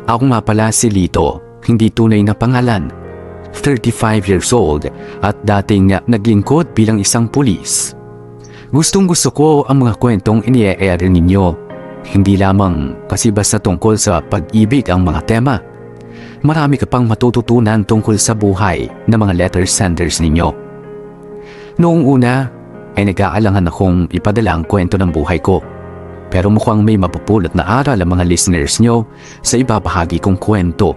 Ako nga pala si Lito, hindi tunay na pangalan. 35 years old at dating naglingkod bilang isang pulis. Gustong gusto ko ang mga kwentong ini-air ninyo. Hindi lamang kasi basta tungkol sa pag-ibig ang mga tema. Marami ka pang matututunan tungkol sa buhay ng mga letter senders ninyo. Noong una ay nag-aalangan akong ipadala ang kwento ng buhay ko. Pero mukhang may mapupulot na aral ang mga listeners nyo sa ibabahagi kong kwento.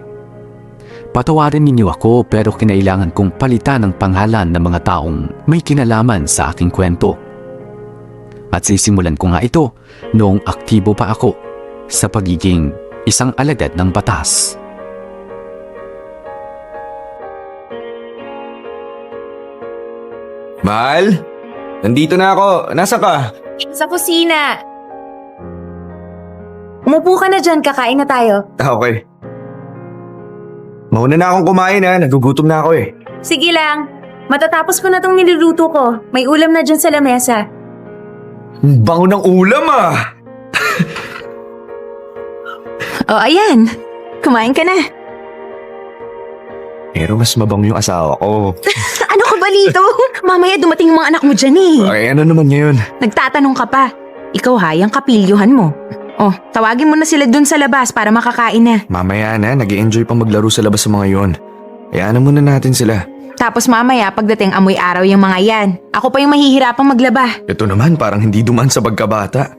Patawarin ninyo ako pero kinailangan kong palitan ang pangalan ng mga taong may kinalaman sa aking kwento. At sisimulan ko nga ito noong aktibo pa ako sa pagiging isang alagad ng batas. Mahal? Nandito na ako. Nasa ka? Sa kusina. Umupo ka na dyan, kakain na tayo. Okay. Mauna na akong kumain ha. Nagugutom na ako eh. Sige lang, matatapos ko na tong niluluto ko. May ulam na dyan sa lamesa. Bango ng ulam ah! O ayan, kumain ka na. Pero mas mabango yung asawa ko. Ano ka ba, Lito? Mamaya dumating yung mga anak mo dyan eh. Ay, ano naman ngayon? Nagtatanong ka pa. Ikaw ha, yung kapilyuhan mo. Oh, tawagin mo na sila dun sa labas para makakain na. Mamaya na, nag-i-enjoy pang maglaro sa labas sa mga yon. Hayaan na muna natin sila. Tapos mamaya, pagdating amoy araw yung mga yan, ako pa yung mahihirapang maglaba. Ito naman, parang hindi duman sa pagkabata.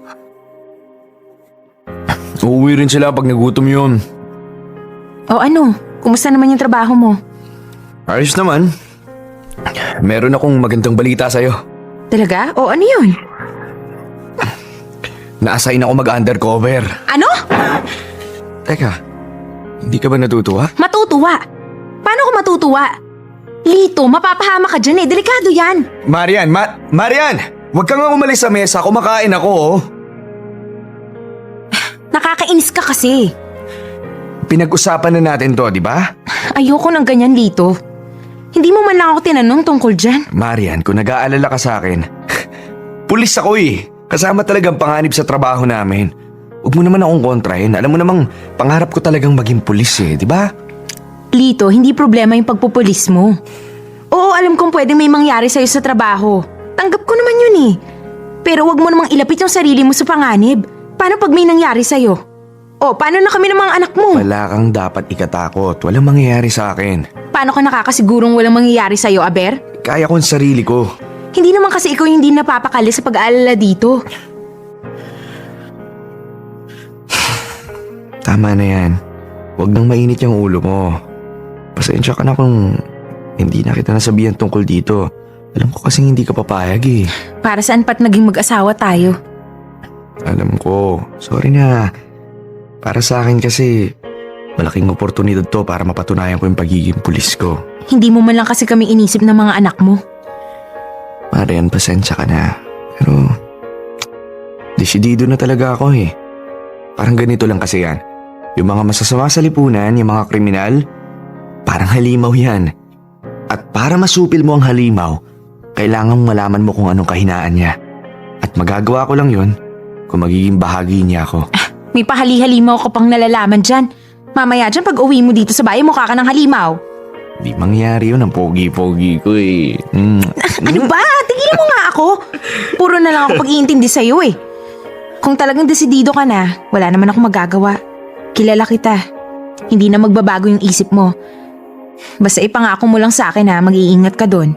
Uuwi rin sila pag nagutom yun. O ano, kumusta naman yung trabaho mo? Ayos naman. Meron akong magandang balita sa'yo. Talaga? O ano yun? Na-assign ako mag-undercover. Ano? Teka, hindi ka ba natutuwa? Matutuwa. Paano ko matutuwa? Lito, mapapahama ka dyan eh. Delikado yan. Marian! Marian! Huwag ka nga umalis sa mesa. Kumakain ako oh. Nakakainis ka kasi. Pinag-usapan na natin to, di ba? Ayoko ng ganyan, Lito. Hindi mo man lang ako tinanong tungkol dyan. Marian, kung nag-aalala ka sa akin, pulis ako eh. Kasama talagang panganib sa trabaho namin. Huwag mo naman akong kontrahin. Alam mo namang pangarap ko talagang maging pulis eh, di ba? Lito, hindi problema yung pagpupulis mo. Oo, alam kong pwedeng may mangyari sa'yo sa trabaho. Tanggap ko naman yun eh. Pero wag mo namang ilapit yung sarili mo sa panganib. Paano pag may nangyari sa'yo? O, paano na kami ng mga anak mo? Wala kang dapat ikatakot. Walang mangyayari sa akin. Paano ka nakakasigurong walang mangyayari sa'yo, Aber? Kaya ko ang sarili ko. Hindi naman kasi ikaw yung hindi napapakali sa pag-aalala dito. Tama na yan. Huwag nang mainit yung ulo mo. Pasensya ka na kung hindi na kita nasabihan tungkol dito. Alam ko kasing hindi ka papayag eh. Para saan pa't naging mag-asawa tayo? Alam ko. Sorry na. Para sa akin kasi, malaking oportunidad to para mapatunayan ko yung pagiging pulis ko. Hindi mo man lang kasi kami inisip ng mga anak mo. Marian, pasensya ka na. Pero, desidido na talaga ako eh. Parang ganito lang kasi yan. Yung mga masasama sa lipunan, yung mga kriminal, parang halimaw yan. At para masupil mo ang halimaw, kailangan malaman mo kung anong kahinaan niya. At magagawa ko lang yun kung magiging bahagi niya ako. May pahali-halimaw ka pang nalalaman dyan. Mamaya dyan pag uwi mo dito sa bahay, mukha ka ng halimaw. Di mangyari yun ang pogi-pogi ko eh. Ano ba? Tigilan mo nga ako. Puro na lang ako pag-iintindi sa'yo eh. Kung talagang desidido ka na, wala naman ako magagawa. Kilala kita. Hindi na magbabago yung isip mo. Basta ipangako mo lang sa akin na mag-iingat ka doon.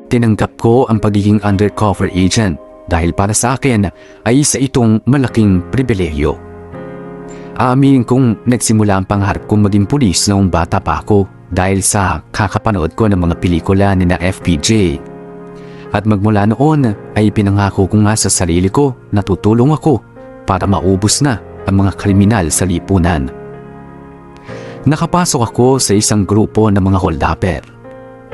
Tinanggap ko ang pagiging undercover agent dahil para sa akin ay isa itong malaking pribilehyo. Aaminin kong nagsimula ang pangarap kong maging pulis noong bata pa ako dahil sa kakapanood ko ng mga pelikula ni na FPJ. At magmula noon ay pinangako ko nga sa sarili ko na tutulong ako para maubos na ang mga kriminal sa lipunan. Nakapasok ako sa isang grupo ng mga holdapper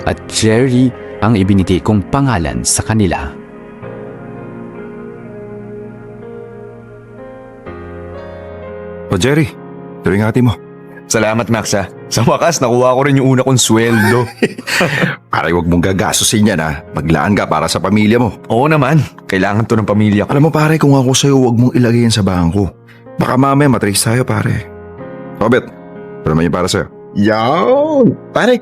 at Jerry ang ibinigay kong pangalan sa kanila. O Jerry, ito rin ate mo. Salamat, Max ah. Sa wakas, nakuha ko rin yung una kong sweldo. Pare, huwag mong gagastusin yan ha. Maglaan ka para sa pamilya mo. Oo naman, kailangan to ng pamilya ko. Alam mo pare, kung ako sa'yo, huwag mong ilagay yan sa bangko. Baka mamaya matrace tayo pare. Robert, ito naman yung para sa'yo. Yan! Pare,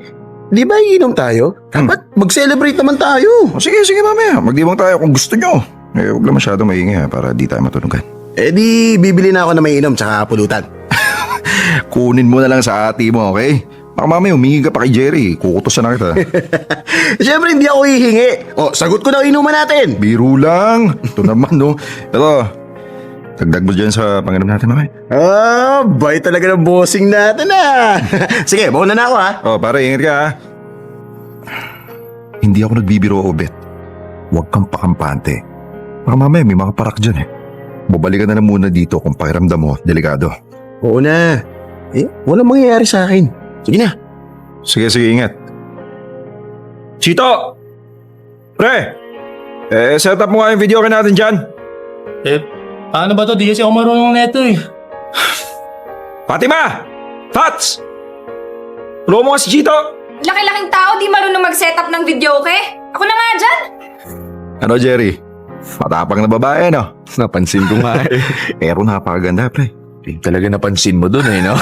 di ba iinom tayo? Dapat mag-celebrate naman tayo. O sige, mamaya. Magdibang tayo kung gusto nyo. Huwag lang masyadong maingay ha, para di tayo matunugan. Eh di, bibili na ako na may inom tsaka pulutan. Kunin mo na lang sa ati mo, okay? Baka mamaya humingi ka pa kay Jerry. Kukutosan na kita. Siyempre, hindi ako hihingi. O, sagot ko na ang inuman natin. Biro lang. Ito naman, no? Ito, dagdag mo dyan sa panginom natin, mamaya. Ah, bay talaga ng bossing natin ah. Sige, mauna na ako ha. Oh, pare, ingat ka ha. Hindi ako nagbibiro, Obet. Huwag kang pakampante. Baka mamaya may mga parak dyan eh. Babalikan na lang muna dito kung pakiramdam mo, delikado. Oo na. Eh, walang mangyayari sa akin. Sige na. Sige, ingat. Chito! Pre! Set up mo nga yung video natin dyan. Paano ba to? Di kasi ako marunong neto eh. Fatima! Fats! Tulungan mo nga si Chito! Laki-laking tao, di marunong mag-setup ng video, okay? Ako na nga dyan! Ano, Jerry? Matapang na babae, no? Napansin ko nga eh. Pero napakaganda, pre. Talaga napansin mo dun eh, no?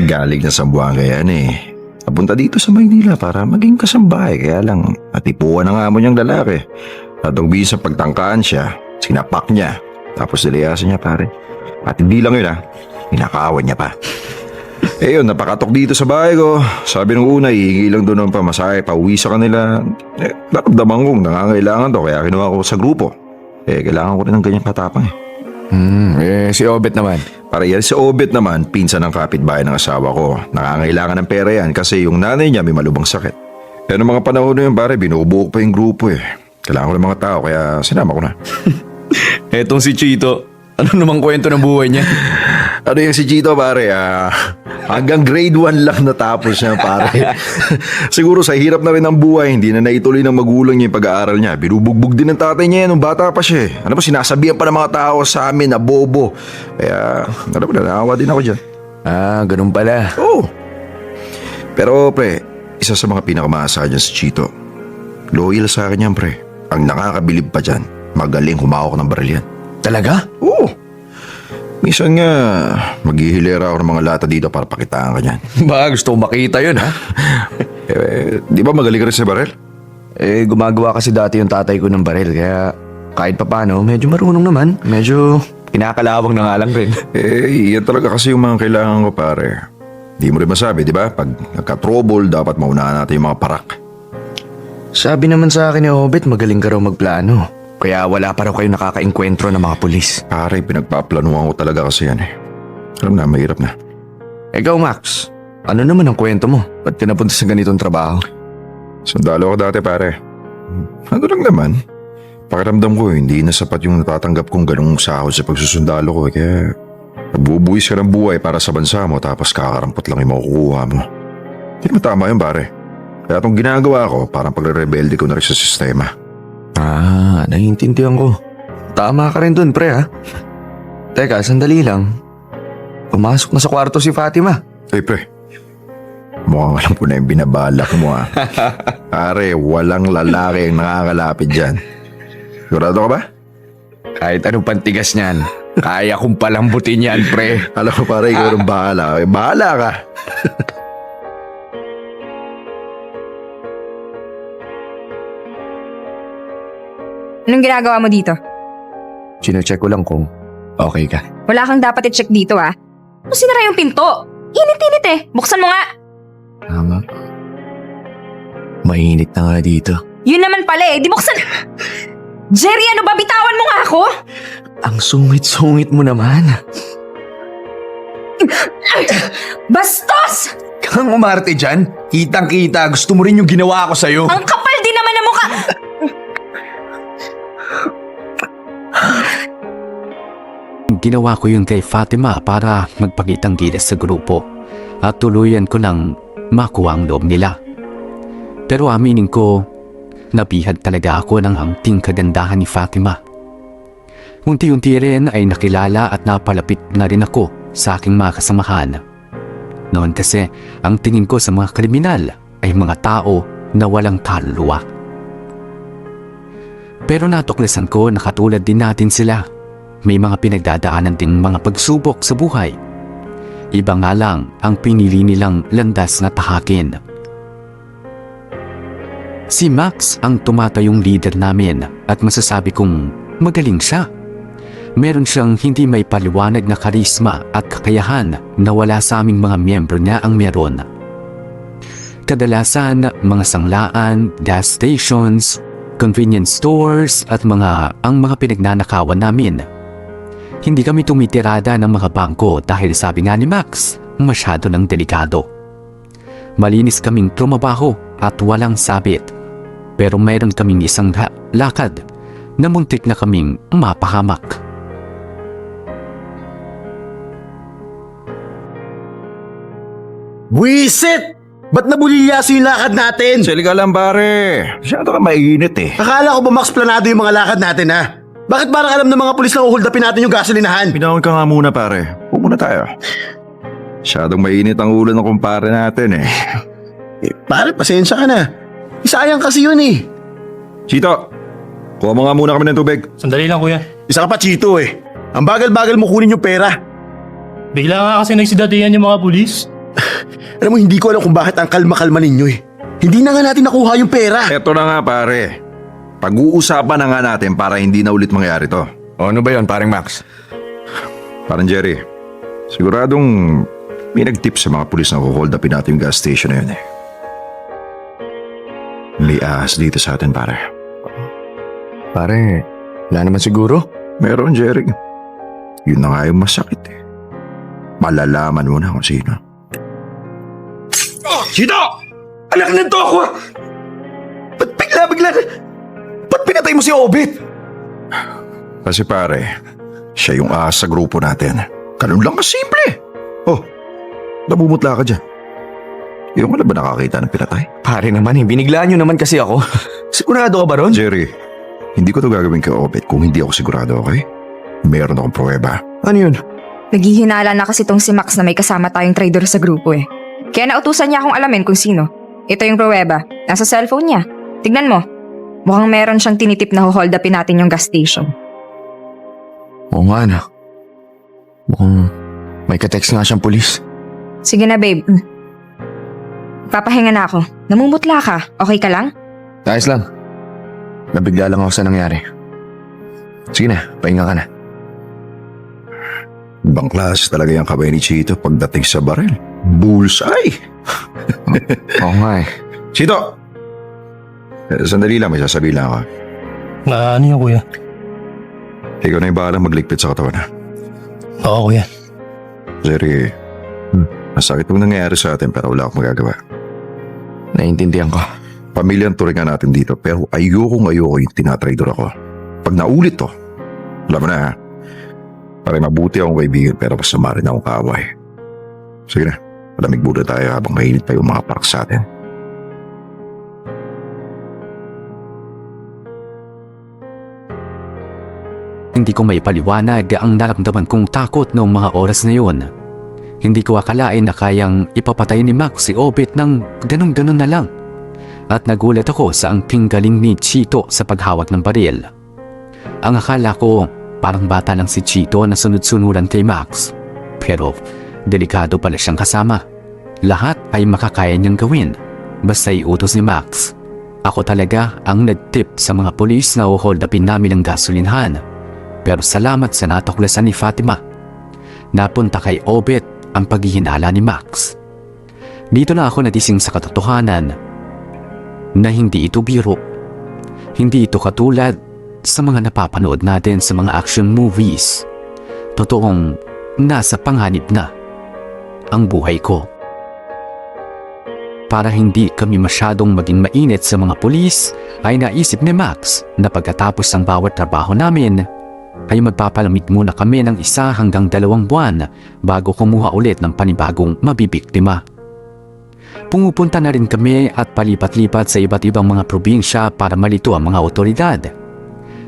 Galing na Sambuanga yan eh. Napunta dito sa Maynila para maging kasambahay. Kaya lang, natipuan na nga mo niyang lalaki. At sa pagtangkaan siya, sinapak niya. Tapos nilayasan niya, pare. At hindi lang yun pinakawan niya pa. Eh yun, napakatok dito sa bahay ko. Sabi nung una, hihingi lang doon ng pamasahe, pauwi sa kanila. Naramdaman kong nangangailangan to, kaya kinuha ko sa grupo. Kailangan ko rin ng ganyang katapang eh. Si Obet naman. Para yan si Obet naman, pinsan ng kapitbahay ng asawa ko. Nakangailangan ng pera yan kasi yung nanay niya may malubang sakit. Noong mga panahon na yun, pare, binubuo pa yung grupo eh. Kailangan ko ng mga tao, kaya sinama ko na. Etong si Chito, ano namang kwento ng buhay niya? Ano yung si Chito, pare? Hanggang grade 1 lang natapos niya, pare. Siguro sa hirap na rin ng buhay, hindi na naituloy ng magulang niya yung pag-aaral niya. Binubugbog din ng tatay niya nung bata pa siya. Ano ba, sinasabihan pa ng mga tao sa amin na bobo. Kaya, alam mo na, naawa din ako dyan. Ganun pala. Oo. Pero, pre, isa sa mga pinakamaasahan dyan si Chito. Loyal sa akin yan, pre. Ang nakakabilib pa dyan, magaling humawak ng baril yan. Talaga? Oo. Minsan nga, maghihilera ako ng mga lata dito para pakitaan ka niyan. Ba, gusto ko makita yun ha? Di ba magaling ka rin sa baril? Gumagawa kasi dati yung tatay ko ng baril, kaya kahit papano, medyo marunong naman. Medyo kinakalawang na nga lang rin. Yan talaga kasi yung mga kailangan ko, pare. Di mo rin masabi, di ba? Pag nagka-trouble, dapat maunahan natin yung mga parak. Sabi naman sa akin ni Obet, magaling ka raw magplano. Kaya wala pa raw kayo nakaka-enkwentro ng mga pulis. Pare, pinagpaplanuhan ko talaga kasi yan eh. Alam na, mahirap na. Ikaw, Max, ano naman ang kwento mo? Ba't ka napunta sa ganitong trabaho? Sundalo ako dati, pare. Ano lang naman. Pakiramdam ko, hindi na sapat yung natatanggap kong ganung sahod sa pagsusundalo ko. Kaya nagbubuwis ka ng buhay para sa bansa mo tapos kakarampot lang yung makukuha mo. Hindi naman tama yun, pare. Kaya itong ginagawa ko, parang pagre-rebelde ko na rin sa sistema. Naiintindihan ko. Tama ka rin dun, pre ha? Teka, sandali lang. Pumasok na sa kwarto si Fatima. Ay, pre. Mukhang alam ko na yung binabalak mo ha. Pare, walang lalaki ang nakakalapit dyan. Sigurado ka ba? Kahit anong pantigas niyan, kaya kong palambutin yan, pre. Alam ko pare, ikaw rin bahala. Bahala ka. Anong ginagawa mo dito? Chine-check ko lang kung okay ka. Wala kang dapat i-check dito ah. Kung sinara yung pinto. Init-init eh. Buksan mo nga. Tama. Mainit na nga dito. Yun naman pala eh. Di buksan. Jerry, ano ba? Bitawan mo nga ako. Ang sungit-sungit mo naman. Bastos! Kang umarte dyan. Kitang-kita. Gusto mo rin yung ginawa ko sa'yo. Ang kapal din naman ng mukha. Ginawa ko yun kay Fatima para magpakitang gilas sa grupo at tuluyan ko lang makuha ang loob nila. Pero aminin ko, nabihag talaga ako ng hangting kagandahan ni Fatima. Unti-unti rin ay nakilala at napalapit na rin ako sa aking mga kasamahan. Noon kasi, ang tingin ko sa mga kriminal ay mga tao na walang kaluluwa. Pero natuklasan ko na katulad din natin sila. May mga pinagdadaanan ding mga pagsubok sa buhay. Iba nga lang ang pinili nilang landas na tahakin. Si Max ang tumatayong leader namin at masasabi kong magaling siya. Meron siyang hindi may paliwanag na karisma at kakayahan na wala sa aming mga miyembro niya ang meron. Kadalasan, mga sanglaan, gas stations, convenience stores at ang mga pinagnanakawan namin. Hindi kami tumitirada ng mga bangko dahil sabi nga ni Max, masyado ng delikado. Malinis kaming trumabaho at walang sabit. Pero mayroon kaming isang lakad na muntik na kaming mapahamak. Buisit! Ba't nabulilyaso yung lakad natin? Sali ka lang pare. Masyado ka mainit eh. Akala ko ba max planado yung mga lakad natin ha? Bakit parang alam ng mga pulis na uhold upin natin yung gasolinahan? Pinahon ka nga muna pare. Huwag muna tayo. Masyadong mainit ang ulo ng kumpare natin eh. Pare, pasensya ka na. Isayang kasi yun eh. Chito, kuha mo nga muna kami ng tubig. Sandali lang kuya. Isa ka pa Chito eh. Ang bagal-bagal mo kunin yung pera. Bigla nga kasi nagsidatihan yung mga pulis. Alam mo, hindi ko alam kung bakit ang kalma-kalma ninyo eh. Hindi na nga natin nakuha yung pera. Eto na nga pare. Pag-uusapan na nga natin para hindi na ulit mangyari to. O ano ba yon, paring Max? Parang Jerry, siguradong may nag-tip sa mga pulis na hold upin natin yung gas station na yun eh. May ahas dito sa atin pare. Pare, wala naman siguro. Meron Jerry. Yun na nga yung masakit eh. Malalaman mo na kung sino. Chito! Anak ng to ako! Ba't bigla? Ba't pinatay mo si Obit? Kasi pare, siya yung ahas sa grupo natin. Ganun lang kasimple. Oh, namumutla ka dyan. Yung ka na ba nakakita ng pinatay? Pare naman biniglaan nyo naman kasi ako. Sigurado ka ba ron? Jerry, hindi ko to gagawin kay Obet kung hindi ako sigurado, okay? Meron akong pruweba. Ano yun? Naghihinala na kasi tong si Max na may kasama tayong traidor sa grupo eh. Kaya nautusan niya akong alamin kung sino. Ito yung pruweba. Nasa cellphone niya. Tignan mo. Mukhang meron siyang tinitip na hold upin natin yung gas station. Oo nga anak. Mukhang may ka-text nga siyang pulis. Sige na babe. Papahinga na ako. Namumutla ka. Okay ka lang? Ayos lang. Nabigla lang ako sa nangyari. Sige na, pahinga ka na. Ibang klase talaga yung kabay ni Chito pagdating sa baril. Bullseye! Oo nga eh. Chito! Sandali lang, may sasabihin lang ako. Ano yun kuya? Ikaw na yung bahalang magligpit sa katawan ha. Oo kuya. Jerry, masakit mong nangyayari sa atin pero wala akong magagawa. Naiintindihan ko. Pamilya ang turingan natin dito pero ayoko yung tinatraidor ako. Pag naulit to, alam mo na ha, parang mabuti akong kaibigan pero masama rin akong kaaway. Sige na, malamig muna tayo habang mainit pa yung mga parak sa atin. Hindi ko may paliwanag ang naramdaman kong takot noong mga oras na yun. Hindi ko akalain na kayang ipapatay ni Max si Obit ng ganun-ganun na lang. At nagulat ako sa angking galing ni Chito sa paghawak ng baril. Ang akala ko, parang bata lang si Chito na sunod-sunuran kay Max. Pero delikado pala siyang kasama. Lahat ay makakaya niyang gawin, basta iutos ni Max. Ako talaga ang nag-tip sa mga pulis na hold upin namin ang gasolinhan. Pero salamat sa natuklasan ni Fatima. Napunta kay Obit ang paghihinala ni Max. Dito na ako natising sa katotohanan na hindi ito biro. Hindi ito katulad sa mga napapanood natin sa mga action movies. Totoong nasa panganib na ang buhay ko. Para hindi kami masyadong maging mainit sa mga pulis, ay naisip ni Max na pagkatapos ng bawat trabaho namin, ay magpapalamig muna kami ng 1 hanggang 2 buwan bago kumuha ulit ng panibagong mabibiktima. Pumupunta na rin kami at palipat-lipat sa iba't ibang mga probinsya para malito ang mga otoridad.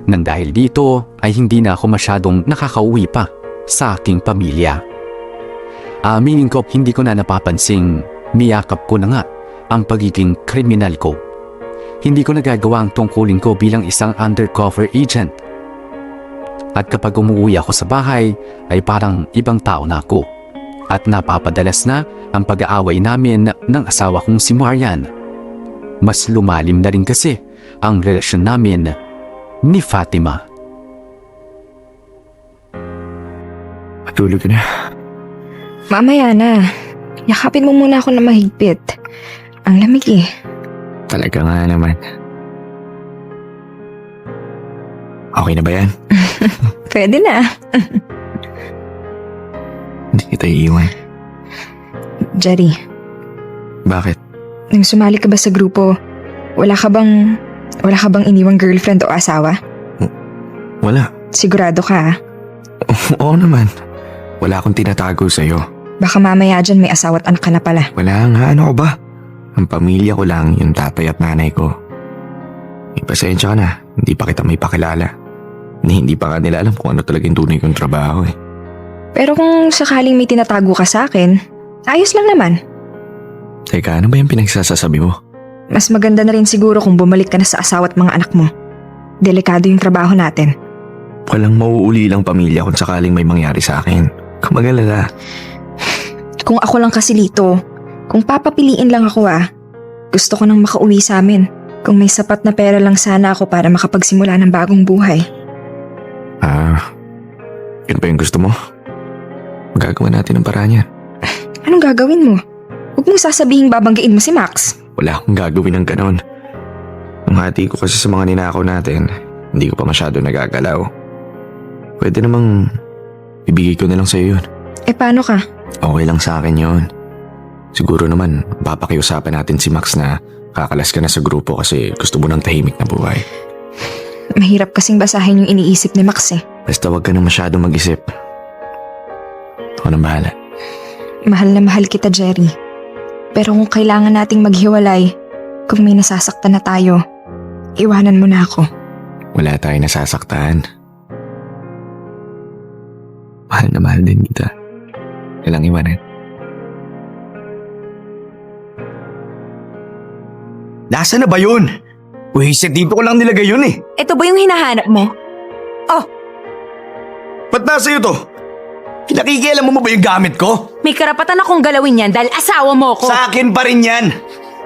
Nang dahil dito ay hindi na ako masyadong nakakauwi pa sa aking pamilya. Aminin ko, hindi ko na napapansing miyakap ko na nga ang pagiging kriminal ko. Hindi ko nagagawa ang tungkulin ko bilang isang undercover agent. At kapag umuwi ako sa bahay, ay parang ibang tao na ako. At napapadalas na ang pag-aaway namin ng asawa kong si Marian. Mas lumalim na rin kasi ang relasyon namin ni Fatima. Matulog ka na. Mamaya na. Yakapin mo muna ako na mahigpit. Ang lamig eh. Talaga nga naman. Okay na ba yan? Pwede na. Hindi kita iiwan. Jerry, Bakit? nang sumali ka ba sa grupo, wala ka bang iniwang girlfriend o asawa? Wala. Sigurado ka ah? Oo naman. Wala akong tinatago sa'yo. Baka mamaya dyan may asawa at anak ka na pala. Wala nga, ano ko ba? Ang pamilya ko lang, yung tatay at nanay ko. Pasensya ka na, hindi pa kita may pakilala. Hindi pa nga nila alam kung ano talaga yung tunay kong trabaho eh. Pero kung sakaling may tinatago ka sa akin, ayos lang naman. Teka, ano ba yung pinagsasasabi mo? Mas maganda na rin siguro kung bumalik ka na sa asawa at mga anak mo. Delikado yung trabaho natin. Walang mauuli lang pamilya kung sakaling may mangyari sa akin. Kung mag-alala. Kung ako lang kasi Lito, kung papapiliin lang ako gusto ko nang makauwi sa amin. Kung may sapat na pera lang sana ako para makapagsimula ng bagong buhay. Yun pa yung gusto mo? Magagawa natin ang paraan yan. Anong gagawin mo? Huwag mong sasabihing babanggiin mo si Max. Wala akong gagawin ng ganon. Ang hati ko kasi sa mga ninakaw natin, hindi ko pa masyado nagagalaw. Pwede namang ibigay ko na lang sa'yo yun. Paano ka? Okay lang sa akin yun. Siguro naman, papakiusapan natin si Max na kakalas ka na sa grupo kasi gusto mo ng tahimik na buhay. Mahirap kasing basahin yung iniisip ni Max eh. Basta wag ka na masyadong mag-isip. Ako nang bahala. Mahal na mahal kita, Jerry. Pero kung kailangan nating maghiwalay, kung may nasasaktan na tayo, iwanan mo na ako. Wala tayong nasasaktan. Mahal na mahal din kita. Kailang iwanan. Nasaan na ba yun? Wisit, dito ko lang nilagay yun eh. Ito ba yung hinahanap mo? Ba't nasa iyo to? Pinakikialam mo ba yung gamit ko? May karapatan akong galawin yan dahil asawa mo ko. Sa akin pa rin yan.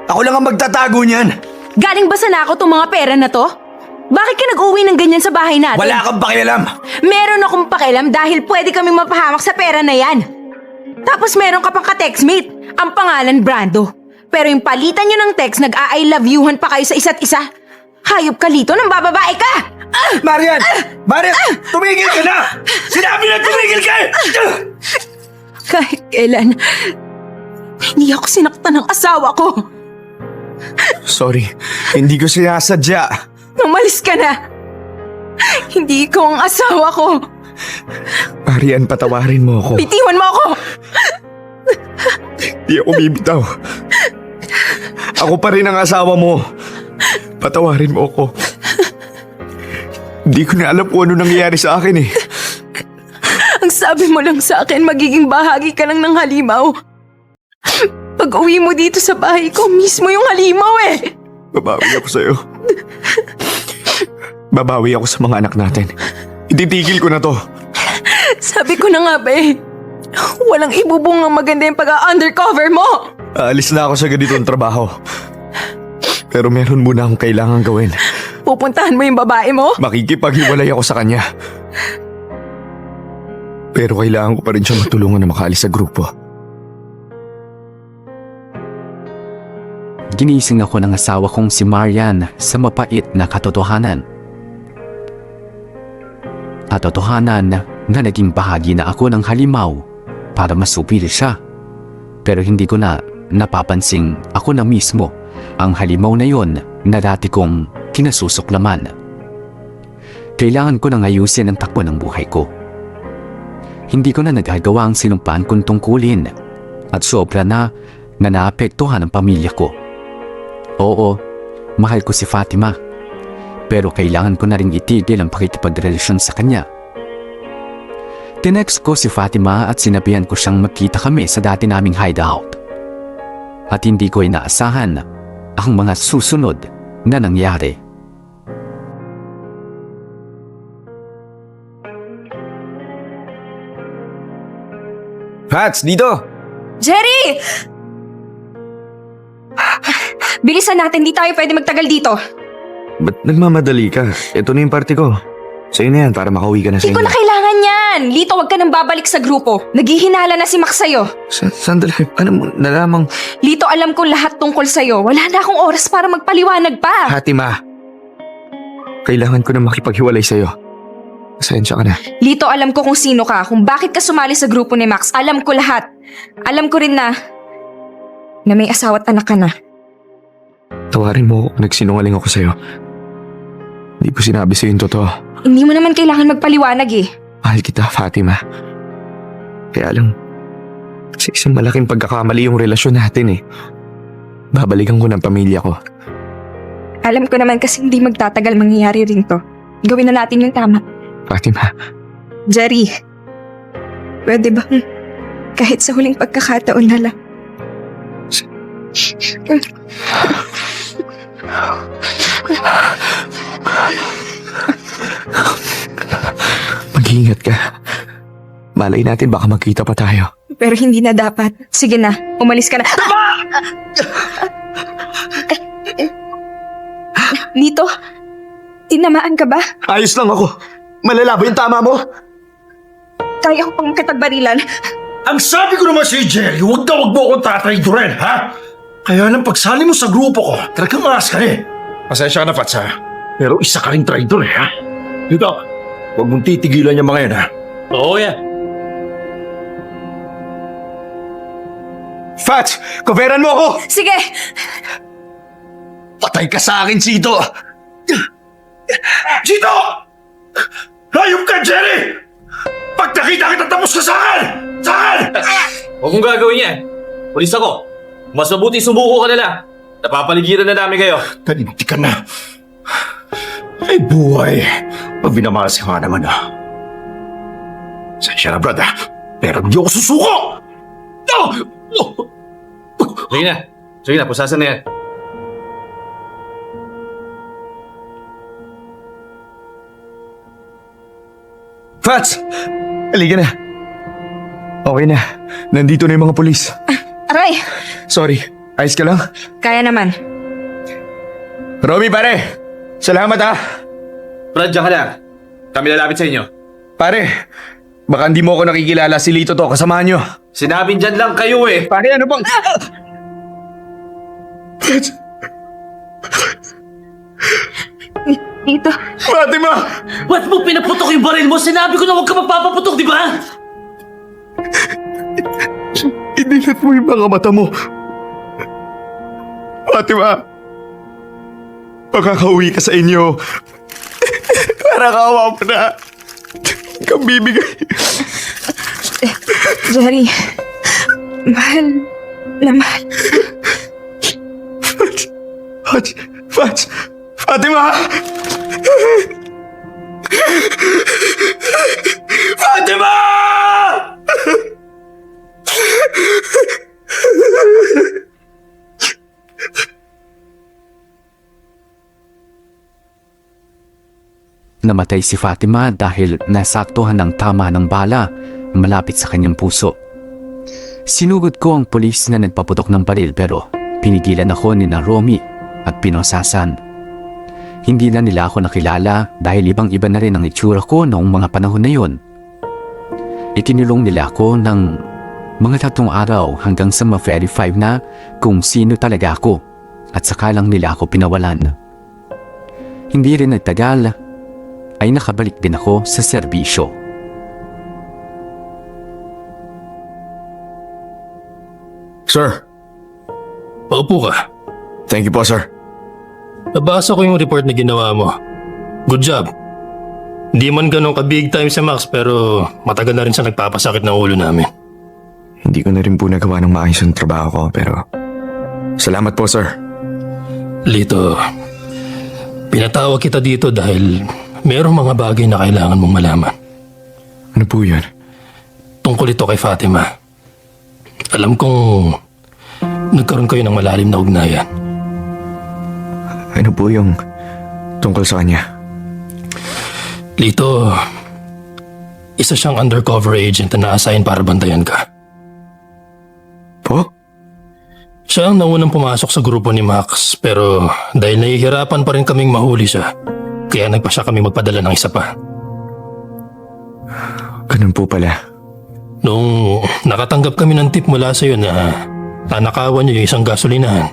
Ako lang ang magtatago niyan. Galing ba sa nako tong mga pera na to? Bakit ka nag-uwi ng ganyan sa bahay natin? Wala kang pakialam. Meron akong pakialam dahil pwede kaming mapahamak sa pera na yan. Tapos meron ka pang ka-textmate, ang pangalan Brando. Pero yung palitan nyo ng text, nag-I love youhan pa kayo sa isa't isa. Hayop ka Lito, nang bababae ka! Marian! Marian! Tumigil ka na! Sinabi na tumigil ka! Kahit kailan, hindi ako sinaktan ng asawa ko. Sorry, hindi ko sinasadya. Umalis ka na. Hindi ikaw ang asawa ko. Marian, patawarin mo ako. Bitiwan mo ako! Di ako bibitaw. Ako pa rin ang asawa mo. Patawarin mo ako. Hindi ko na alam kung ano nangyayari sa akin eh. Ang sabi mo lang sa akin, magiging bahagi ka lang ng halimaw. Pag uwi mo dito sa bahay ko, mismo yung halimaw eh. Babawi ako sa'yo. Babawi ako sa mga anak natin. Ititigil ko na to. Sabi ko na nga ba eh. Walang ibubong ang maganda yung pag-undercover mo. Aalis na ako sa ganitong trabaho. Pero meron muna akong kailangan gawin. Pupuntahan mo yung babae mo? Makikipaghiwalay ako sa kanya. Pero kailangan ko pa rin siya matulungan na makaalis sa grupo. Ginising ako ng asawa kong si Marian sa mapait na katotohanan. Katotohanan na naging bahagi na ako ng halimaw para masupili siya. Pero hindi ko na napapansing ako na mismo ang halimaw na yon na dati kong kinasusuklaman. Kailangan ko nang ayusin ang takbo ng buhay ko. Hindi ko na nagagawa ang sinumpaan kong tungkulin at sobra na naapektuhan ang pamilya ko. Oo, mahal ko si Fatima. Pero kailangan ko na ring itigil ang pakikipagrelasyon sa kanya. Tinext ko si Fatima at sinabihan ko siyang magkita kami sa dati naming hideout. At hindi ko inaasahan ang mga susunod na nangyari. Hats, dito! Jerry! Bilisan natin, di tayo pwede magtagal dito. Ba't nagmamadali ka? Ito na yung party ko. Sa'yo na yan para makauwi ka na sa Hindi ko inyo. na kailangan yan. Lito, wag ka nang babalik sa grupo. Naghihinala na si Max sa'yo. Sandali, ano mo, nalamang... Lito, alam kong lahat tungkol sa'yo. Wala na akong oras para magpaliwanag pa. Fatima, kailangan ko na makipaghiwalay sa'yo. Pasensya ka na. Lito, alam ko kung sino ka, kung bakit ka sumali sa grupo ni Max. Alam ko lahat. Alam ko rin na may asawa at anak ka na. Tawarin mo kung nagsinungaling ako sa'yo. Hindi ko sinabi sa'yo yung totoo. Hindi mo naman kailangan magpaliwanag eh. Mahal kita, Fatima. Kaya lang, sa isang malaking pagkakamali yung relasyon natin eh. Babalikan ko ng pamilya ko. Alam ko naman kasi hindi magtatagal mangyayari rin to. Gawin na natin yung tama. Fatima, Jerry, pwede bang kahit sa huling pagkakataon na lang? mag-iingat ka. Malay natin baka magkita pa tayo. Pero hindi na dapat. Sige na, umalis ka na. Lito, tinamaan ka ba? Ayos lang ako. Malala ba yung tama mo? Kaya ko pang kitagbarilan. Ang sabi ko naman si Jerry, huwag mo akong tatraidorin, ha? Kaya lang pagsali mo sa grupo ko, talagang maas ka eh. Pasensya ka na, Fats, ha? Pero isa ka ring traidor, ha? Dito, huwag mong titigilan yung mga yan, ha? Oo yan. Fats, coveran mo ako! Sige, Patay ka sa akin, Sito! Chito! Hayop ka, Jerry! Pag nakita kita, tapos ka sa akin! Sa akin! Huwag mong gagawin yan. Pulis ako. Mas mabuti sumuko ka na lang. Napapaligiran na namin kayo. Talinti ka na. Ay, buhay. Pag binamalas ka nga naman, ha? Sensya na, brad, ha? Pero hindi ako susuko! No! Sige na, pusasan na yan. Fats! Halika na. Okay na. Nandito na yung mga pulis. aray, Sorry. Ayos ka lang? kaya naman. Romy, pare! Salamat ha! Brad, dyan ka lang. Kami lalapit sa inyo. Pare, baka hindi mo ako nakikilala. Si Lito to, kasamahan nyo. Sinabing dyan lang kayo eh. Pare, ano bang... Lito, Fatima! Ba't mo pinaputok yung baril mo? Sinabi ko na huwag ka magpapaputok, di ba? Inilat mo yung mga mata mo. Fatima, makakauwi ka sa inyo. Para kawa mo na. Kang bibigay. Jerry, mahal na mahal. Fats! Fatima! Fatima! Namatay si Fatima dahil nasaktuhan ng tama ng bala malapit sa kanyang puso. Sinugod ko ang pulis na nagpaputok ng baril pero pinigilan ako ni na Romy at pinosasan. Hindi na nila ako nakilala dahil ibang-iba na rin ang itsura ko noong mga panahon na yun. Itinulong nila ako ng mga 3 araw hanggang sa ma-verify na kung sino talaga ako at saka lang nila ako pinawalan. Hindi rin nagtagal ay nakabalik din ako sa serbisyo. Sir. Paupo ka. Thank you po, sir. Nabasa ko yung report na ginawa mo. Good job. Hindi man ganun ka-big time si Max pero matagal na rin siya nagpapasakit ng ulo namin. Hindi ko na rin po nagawa ng maayos ang trabaho ko pero salamat po, sir. Lito, pinatawag kita dito dahil merong mga bagay na kailangan mong malaman. Ano po yun? tungkol ito kay Fatima. Alam kong nagkaroon kayo ng malalim na ugnayan. Ano po yung tungkol sa kanya? Lito, isa siyang undercover agent na na-assign para bantayan ka. Po? Siya ang naunang pumasok sa grupo ni Max pero dahil nahihirapan pa rin kaming mahuli siya, kaya nagpa siya kami magpadala ng isa pa. Ganun po pala. Nung nakatanggap kami ng tip mula sa iyo na nanakawan niyo yung isang gasolinahan,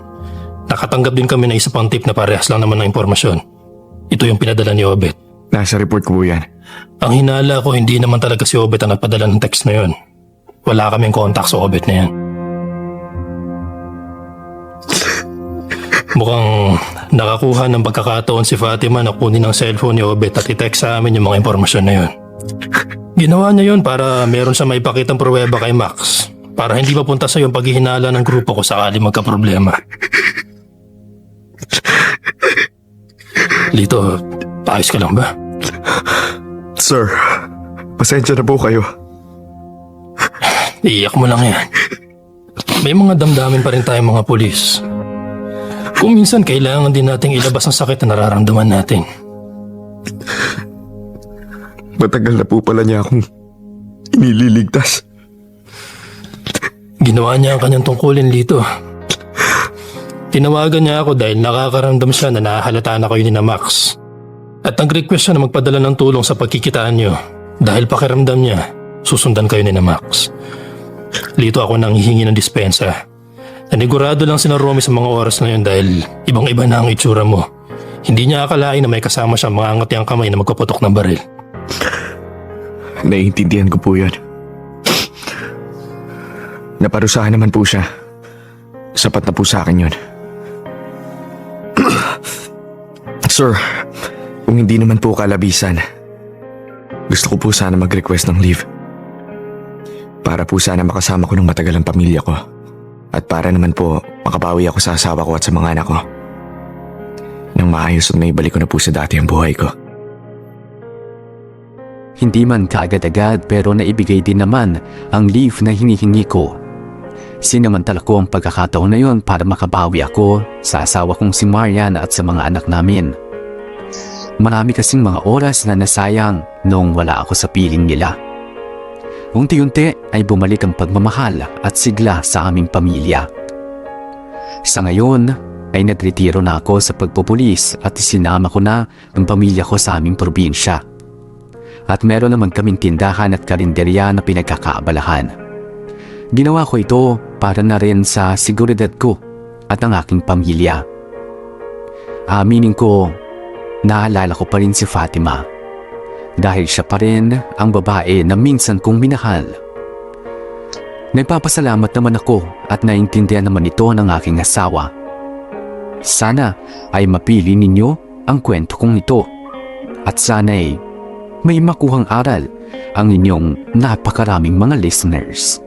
nakatanggap din kami ng isa pang tip na parehas lang naman ng impormasyon. Ito yung pinadala ni Obet. Nasa report ko po yan. Ang hinala ko hindi naman talaga si Obet ang nagpadala ng text na yun. Wala kaming contact sa Obet na yan. Mukhang nakakuha ng pagkakataon si Fatima na kunin ang cellphone ni Obet at i-text sa amin yung mga impormasyon na yun. Ginawa niya yun para meron siya maipakitang pruweba kay Max para hindi mapunta sa yung paghihinala ng grupo ko sakali magkaproblema. Lito, paayos ka lang ba? Sir, pasensya na po kayo. Iiyak mo lang yan. May mga damdamin pa rin tayong mga pulis. Kung minsan kailangan din nating ilabas ang sakit na nararamdaman natin. Matagal na po pala niya akong inililigtas. Ginawa niya ang kanyang tungkulin dito. Tinawagan niya ako dahil nakakaramdam siya na nahahalata na kayo ni na Max. At nag-request siya na magpadala ng tulong sa pagkikitaan niyo dahil pakiramdam niya susundan kayo ni na Max. Lito ako nang hihingi ng dispensa. Nanigurado lang si na Romy sa mga oras na yun dahil ibang-iba na ang itsura mo. Hindi niya akalain na may kasama siya mga angati ang kamay na magpaputok ng baril. Naiintindihan ko po yan. Naparusahan naman po siya. Sapat na po sa akin yun. Sir, kung hindi naman po kalabisan, gusto ko po sana mag-request ng leave. Para po sana makasama ko ng matagal ang pamilya ko. At para naman po makabawi ako sa asawa ko at sa mga anak ko. Nang maayos at maibalik ko na po sa dati ang buhay ko. Hindi man kaagad-agad pero naibigay din naman ang leave na hinihingi ko. Sinamantala ko ang pagkakataon na yon para makabawi ako sa asawa kong si Marian at sa mga anak namin. Marami kasing mga oras na nasayang nung wala ako sa piling nila. Unti-unti ay bumalik ang pagmamahal at sigla sa aming pamilya. Sa ngayon ay nagretiro na ako sa pagpupulis at isinama ko na ang pamilya ko sa aming probinsya. At meron naman kaming tindahan at karinderya na pinagkakaabalahan. Ginawa ko ito para na rin sa seguridad ko at ang aking pamilya. Aminin ko, naalala ko pa rin si Fatima. Dahil siya pa rin ang babae na minsan kong minahal. Nagpapasalamat naman ako at naintindihan naman ito ng aking asawa. Sana ay mapili ninyo ang kwento kong ito. At sana'y may makuhang aral ang inyong napakaraming mga listeners.